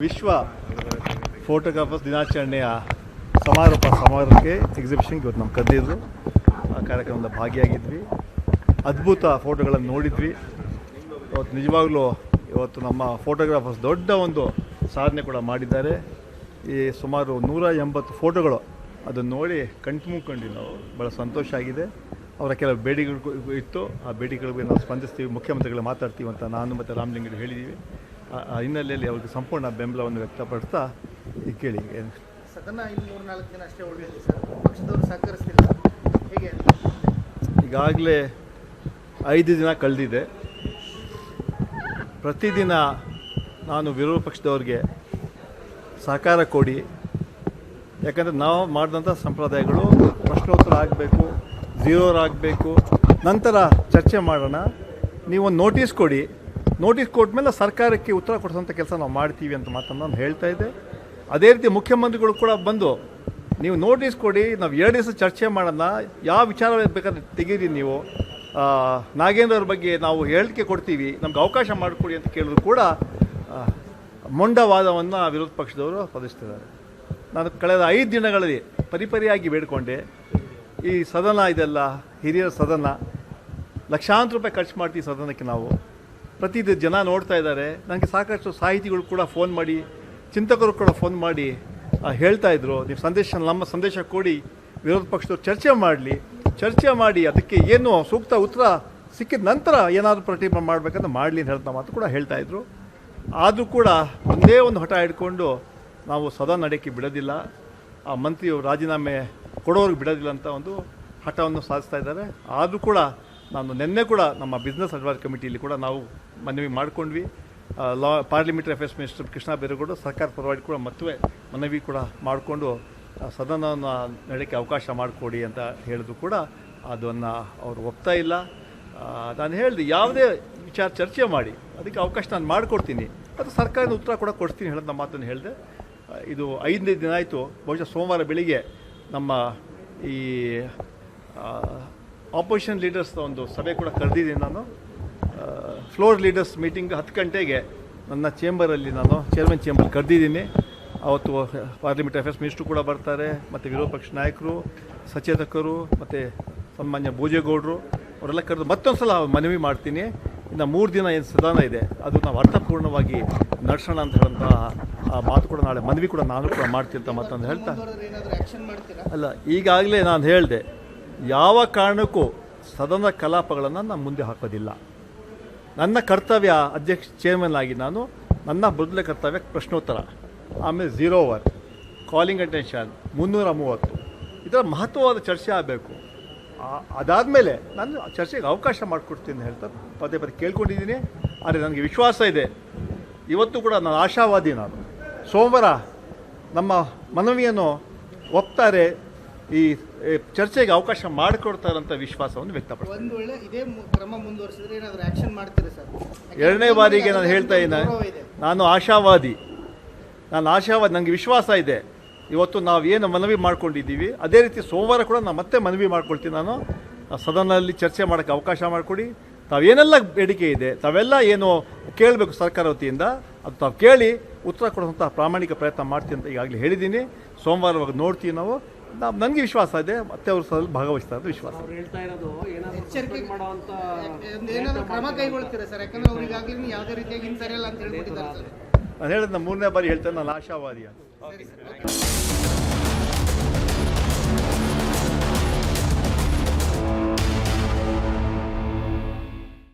ವಿಶ್ವ ಫೋಟೋಗ್ರಾಫರ್ಸ್ ದಿನಾಚರಣೆಯ ಸಮಾರೋಹಕ್ಕೆ ಎಕ್ಸಿಬಿಷನ್ಗೆ ಇವತ್ತು ನಮ್ಮ ಕರೆದಿದ್ರು. ಆ ಕಾರ್ಯಕ್ರಮದ ಭಾಗಿಯಾಗಿದ್ವಿ. ಅದ್ಭುತ ಫೋಟೋಗಳನ್ನು ನೋಡಿದ್ವಿ. ಇವತ್ತು ನಿಜವಾಗ್ಲೂ ಇವತ್ತು ನಮ್ಮ ಫೋಟೋಗ್ರಾಫರ್ಸ್ ದೊಡ್ಡ ಒಂದು ಸಾಧನೆ ಕೂಡ ಮಾಡಿದ್ದಾರೆ. ಈ ಸುಮಾರು 180 ಫೋಟೋಗಳು ಅದನ್ನು ನೋಡಿ ಕಣ್ತುಂಬಿಕೊಂಡ್ವಿ ನಾವು. ಭಾಳ ಸಂತೋಷ ಆಗಿದೆ. ಅವರ ಕೆಲವು ಬೇಡಿಕೆಗಳು ಇತ್ತು. ಆ ಬೇಡಿಕೆಗಳಿಗೆ ನಾವು ಸ್ಪಂದಿಸ್ತೀವಿ, ಮುಖ್ಯಮಂತ್ರಿಗಳು ಮಾತಾಡ್ತೀವಿ ಅಂತ ನಾನು ಮತ್ತು ರಾಮಲಿಂಗರು ಹೇಳಿದ್ದೀವಿ. ಆ ಹಿನ್ನೆಲೆಯಲ್ಲಿ ಅವ್ರಿಗೆ ಸಂಪೂರ್ಣ ಬೆಂಬಲವನ್ನು ವ್ಯಕ್ತಪಡಿಸ್ತಾ ಈಗ ಕೇಳಿ ಸದನ ಇನ್ನು 3-4 ದಿನ ಅಷ್ಟೇ ಉಳಿದಿದೆ ಸರ್, ಪಕ್ಷದವರು ಸಹಕರಿಸ್ತಿಲ್ಲ, ಹೇಗೆ? ಈಗಾಗಲೇ 5 ದಿನ ಕಳೆದಿದೆ. ಪ್ರತಿದಿನ ನಾನು ವಿರೋಧ ಪಕ್ಷದವ್ರಿಗೆ ಸಹಕಾರ ಕೊಡಿ, ಯಾಕಂದರೆ ನಾವು ಮಾಡಿದಂಥ ಸಂಪ್ರದಾಯಗಳು ಪ್ರಶ್ನೋತ್ತರ ಆಗಬೇಕು, ಝೀರೋರ್ ಆಗಬೇಕು, ನಂತರ ಚರ್ಚೆ ಮಾಡೋಣ. ನೀವೊಂದು ನೋಟಿಸ್ ಕೊಡಿ, ನೋಟಿಸ್ ಕೊಟ್ಟ ಮೇಲೆ ಸರ್ಕಾರಕ್ಕೆ ಉತ್ತರ ಕೊಡಿಸೋಂಥ ಕೆಲಸ ನಾವು ಮಾಡ್ತೀವಿ ಅಂತ ಮಾತನ್ನು ನಾನು ಹೇಳ್ತಾ ಇದ್ದೆ. ಅದೇ ರೀತಿ ಮುಖ್ಯಮಂತ್ರಿಗಳು ಕೂಡ ಬಂದು ನೀವು ನೋಟಿಸ್ ಕೊಡಿ, ನಾವು 2 ದಿವಸ ಚರ್ಚೆ ಮಾಡೋಣ, ಯಾವ ವಿಚಾರ ಬೇಕಾದ್ರೆ ತೆಗೀರಿ, ನೀವು ನಾಗೇಂದ್ರ ಅವ್ರ ಬಗ್ಗೆ ನಾವು ಹೇಳಿಕೆ ಕೊಡ್ತೀವಿ, ನಮ್ಗೆ ಅವಕಾಶ ಮಾಡಿಕೊಡಿ ಅಂತ ಕೇಳಿದ್ರು ಕೂಡ ಮೊಂಡವಾದವನ್ನು ವಿರೋಧ ಪಕ್ಷದವರು ಪದಿಸ್ತಿದ್ದಾರೆ. ನಾನು ಕಳೆದ 5 ದಿನಗಳಲ್ಲಿ ಪರಿಪರಿಯಾಗಿ ಬೇಡಿಕೊಂಡೆ, ಈ ಸದನ ಇದೆಲ್ಲ ಹಿರಿಯರ ಸದನ, ಲಕ್ಷಾಂತರ ರೂಪಾಯಿ ಖರ್ಚು ಮಾಡ್ತೀವಿ ಸದನಕ್ಕೆ ನಾವು, ಪ್ರತಿದಿನ ಜನ ನೋಡ್ತಾ ಇದ್ದಾರೆ. ನನಗೆ ಸಾಕಷ್ಟು ಸಾಹಿತಿಗಳು ಕೂಡ ಫೋನ್ ಮಾಡಿ, ಚಿಂತಕರು ಕೂಡ ಫೋನ್ ಮಾಡಿ ಹೇಳ್ತಾ ಇದ್ರು, ನೀವು ನಮ್ಮ ಸಂದೇಶ ಕೊಡಿ, ವಿರೋಧ ಪಕ್ಷದವ್ರು ಚರ್ಚೆ ಮಾಡಿ ಅದಕ್ಕೆ ಏನು ಸೂಕ್ತ ಉತ್ತರ ಸಿಕ್ಕಿದ ನಂತರ ಏನಾದರೂ ಪ್ರತಿಭಟನೆ ಮಾಡಬೇಕಂತ ಮಾಡಲಿ ಅಂತ ಹೇಳ್ತಾ ಮಾತು ಕೂಡ ಹೇಳ್ತಾಯಿದ್ರು. ಆದರೂ ಕೂಡ ಒಂದೇ ಒಂದು ಹಠ ಹಿಡ್ಕೊಂಡು ನಾವು ಸದನ ನಡೆಯೋಕ್ಕೆ ಬಿಡೋದಿಲ್ಲ, ಆ ಮಂತ್ರಿಯವರು ರಾಜೀನಾಮೆ ಕೊಡೋರಿಗೆ ಬಿಡೋದಿಲ್ಲ ಅಂತ ಒಂದು ಹಠವನ್ನು ಸಾಧಿಸ್ತಾ ಇದ್ದಾರೆ. ಆದರೂ ಕೂಡ ನಾನು ನಿನ್ನೆ ಕೂಡ ನಮ್ಮ ಬಿಸ್ನೆಸ್ ಅಡ್ವೈಸರಿ ಕಮಿಟಿಯಲ್ಲಿ ಕೂಡ ನಾವು ಮನವಿ ಮಾಡಿಕೊಂಡ್ವಿ. ಪಾರ್ಲಿಮೆಂಟರಿ ಅಫೇರ್ಸ್ ಮಿನಿಸ್ಟರ್ ಕೃಷ್ಣ ಬೈರೇಗೌಡರು ಸರ್ಕಾರ ಪರವಾಗಿ ಕೂಡ ಮತ್ತೆ ಮನವಿ ಕೂಡ ಮಾಡಿಕೊಂಡು ಸದನವನ್ನು ನಡೆಯೋಕ್ಕೆ ಅವಕಾಶ ಮಾಡಿಕೊಡಿ ಅಂತ ಹೇಳಿದ್ರು ಕೂಡ ಅದನ್ನು ಅವರು ಒಪ್ತಾ ಇಲ್ಲ. ನಾನು ಹೇಳಿದೆ, ಯಾವುದೇ ವಿಚಾರ ಚರ್ಚೆ ಮಾಡಿ ಅದಕ್ಕೆ ಅವಕಾಶ ನಾನು ಮಾಡಿಕೊಡ್ತೀನಿ, ಮತ್ತು ಸರ್ಕಾರದ ಉತ್ತರ ಕೂಡ ಕೊಡ್ತೀನಿ ಹೇಳೋದು ನಮ್ಮ ಮಾತನ್ನು ಹೇಳಿದೆ. ಇದು 5ನೇ ದಿನ ಆಯಿತು. ಬಹುಶಃ ಸೋಮವಾರ ಬೆಳಿಗ್ಗೆ ನಮ್ಮ ಈ ಆಪೋಸಿಷನ್ ಲೀಡರ್ಸ್ ಒಂದು ಸಭೆ ಕೂಡ ಕರೆದಿದ್ದೀನಿ ನಾನು. ಫ್ಲೋರ್ ಲೀಡರ್ಸ್ ಮೀಟಿಂಗ್ 10 ಗಂಟೆಗೆ ನನ್ನ ಚೇಂಬರಲ್ಲಿ, ನಾನು ಚೇರ್ಮನ್ ಚೇಂಬರ್ ಕರೆದಿದ್ದೀನಿ. ಅವತ್ತು ಪಾರ್ಲಿಮೆಂಟರಿ ಅಫೇರ್ಸ್ ಮಿನಿಸ್ಟ್ರು ಕೂಡ ಬರ್ತಾರೆ, ಮತ್ತು ವಿರೋಧ ಪಕ್ಷ ನಾಯಕರು, ಸಚೇತಕರು, ಮತ್ತು ಸನ್ಮಾನ್ಯ ಭೋಜೇಗೌಡರು ಅವರೆಲ್ಲ ಕರೆದು ಮತ್ತೊಂದು ಸಲ ಮನವಿ ಮಾಡ್ತೀನಿ. ಇನ್ನು 3 ದಿನ ಏನು ಸದನ ಇದೆ ಅದು ನಾವು ಅರ್ಥಪೂರ್ಣವಾಗಿ ನಡೆಸೋಣ ಅಂತ ಹೇಳೋಂಥ ಆ ಮಾತು ಕೂಡ ನಾಳೆ ಮನವಿ ಕೂಡ ನಾನು ಕೂಡ ಮಾಡ್ತೀನಿ ಅಂತ ಮಾತನ್ನು ಹೇಳ್ತಾ ಅಲ್ಲ, ಈಗಾಗಲೇ ನಾನು ಹೇಳಿದೆ, ಯಾವ ಕಾರಣಕ್ಕೂ ಸದನ ಕಲಾಪಗಳನ್ನು ನಾನು ಮುಂದೆ ಹಾಕೋದಿಲ್ಲ. ನನ್ನ ಕರ್ತವ್ಯ ಚೇರ್ಮನ್ ಆಗಿ ನನ್ನ ಮೊದಲನೇ ಕರ್ತವ್ಯ ಪ್ರಶ್ನೋತ್ತರ, ಆಮೇಲೆ 0 ಓವರ್, ಕಾಲಿಂಗ್ ಅಟೆನ್ಷನ್ 330, ಇದರ ಮಹತ್ವವಾದ ಚರ್ಚೆ ಆಗಬೇಕು. ಅದಾದಮೇಲೆ ನಾನು ಚರ್ಚೆಗೆ ಅವಕಾಶ ಮಾಡಿಕೊಡ್ತೀನಿ ಹೇಳ್ತಾ ಪದೇ ಕೇಳ್ಕೊಂಡಿದ್ದೀನಿ. ಆದರೆ ನನಗೆ ವಿಶ್ವಾಸ ಇದೆ, ಇವತ್ತು ಕೂಡ ನಾನು ಆಶಾವಾದಿ. ನಾನು ಸೋಮವಾರ ನಮ್ಮ ಮನವಿಯನ್ನು ಒಪ್ತಾರೆ, ಈ ಚರ್ಚೆಗೆ ಅವಕಾಶ ಮಾಡಿಕೊಡ್ತಾರಂಥ ವಿಶ್ವಾಸವನ್ನು ವ್ಯಕ್ತಪಡಿಸ್ತಾರೆ. ಒಂದು ವೇಳೆ ಇದೇ ಕ್ರಮ ಮುಂದುವರಿಸಿದ್ರೆ ಏನಾದರೂ ಆಕ್ಷನ್ ಮಾಡ್ತೀರಿ ಸರ್? 2ನೇ ಬಾರಿಗೆ ನಾನು ಹೇಳ್ತಾ ಇದ್ದೀನಿ, ನಾನು ಆಶಾವಾದಿ. ನನಗೆ ವಿಶ್ವಾಸ ಇದೆ. ಇವತ್ತು ನಾವು ಏನು ಮನವಿ ಮಾಡ್ಕೊಂಡಿದ್ದೀವಿ ಅದೇ ರೀತಿ ಸೋಮವಾರ ಕೂಡ ನಾನು ಮತ್ತೆ ಮನವಿ ಮಾಡ್ಕೊಳ್ತೀನಿ. ನಾನು ಸದನದಲ್ಲಿ ಚರ್ಚೆ ಮಾಡೋಕ್ಕೆ ಅವಕಾಶ ಮಾಡಿಕೊಡಿ. ತಾವೇನೆಲ್ಲ ಬೇಡಿಕೆ ಇದೆ ತಾವೆಲ್ಲ ಏನು ಕೇಳಬೇಕು ಸರ್ಕಾರ ವತಿಯಿಂದ ಅದು ತಾವು ಕೇಳಿ ಉತ್ತರ ಕೊಡುವಂಥ ಪ್ರಾಮಾಣಿಕ ಪ್ರಯತ್ನ ಮಾಡ್ತೀನಿ ಅಂತ ಈಗಾಗಲೇ ಹೇಳಿದ್ದೀನಿ. ಸೋಮವಾರವಾಗಿ ನೋಡ್ತೀವಿ ನಾವು. ನನಗೆ ವಿಶ್ವಾಸ ಇದೆ, ಮತ್ತೆ ಅವರು ಸಹ ಭಾಗವಹಿಸ್ತಾ ಇರೋದು ವಿಶ್ವಾಸ. ಏನಾದರೂ ಕ್ರಮ ಕೈಗೊಳ್ತೀರಾ ಸರ್? ಯಾಕಂದ್ರೆ ಅವ್ರು ಈಗಾಗಲೇ ಯಾವುದೇ ರೀತಿಯಾಗಿ ಹಿಂಸರಿಯಲ್ಲ ಅಂತ ಹೇಳ್ಬಿಟ್ಟಿದ್ದಾರೆ ಸರ್. ನಾನು ಹೇಳಿದ 3ನೇ ಬಾರಿ ಹೇಳ್ತೇನೆ, ನಾನು ಆಶಾವಾದಿ ಅಂತ.